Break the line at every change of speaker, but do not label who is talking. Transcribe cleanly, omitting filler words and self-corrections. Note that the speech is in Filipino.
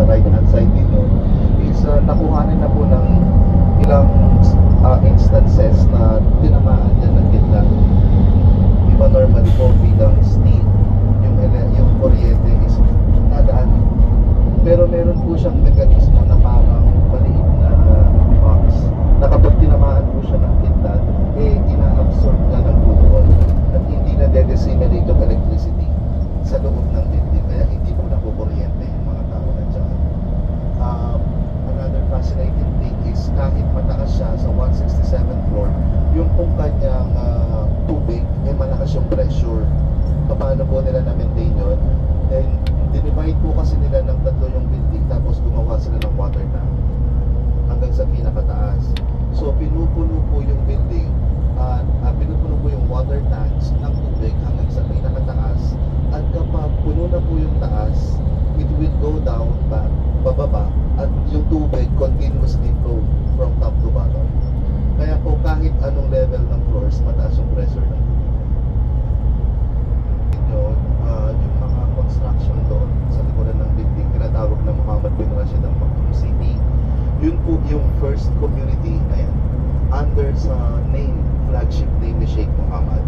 sa right hand side ninyo is nakuhanin na po ng ilang instances na tinamaan yan ng gitna. Diba normally po bilang steam, yung kuryente is nadaan. Pero meron po siyang mekanismo na parang maliit na box na kapag tinamaan po siya ng gitna, ina-absorb na ng buton at hindi na de-disseminate yung electricity sa loob ng building, kaya hindi po nakukuryente yung mga tao na dyan. Another fascinating thing is kahit mataas siya sa 167th floor, yung pong kanyang tubig, malakas yung pressure. Paano po nila na-maintain yun? And dinivide po kasi nila ng tatlo yung building, tapos gumawa sila ng water tank hanggang sa pinakataas. So pinupuno po yung building, pinupuno po yung water tanks ng tubig hanggang sa pinakataas. At kapag puno na po yung taas, it will go down back, bababa, at yung tubig continuously flow from top to bottom. Kaya po kahit anong level ng floors, mataas yung pressure ng tubig. Yung mga construction doon sa likuran ng building, tinatawag na Muhammad bin Rashid Al Maktoum City. Yun po yung first community na yan under sa name, flagship name ni Sheikh Mohammed.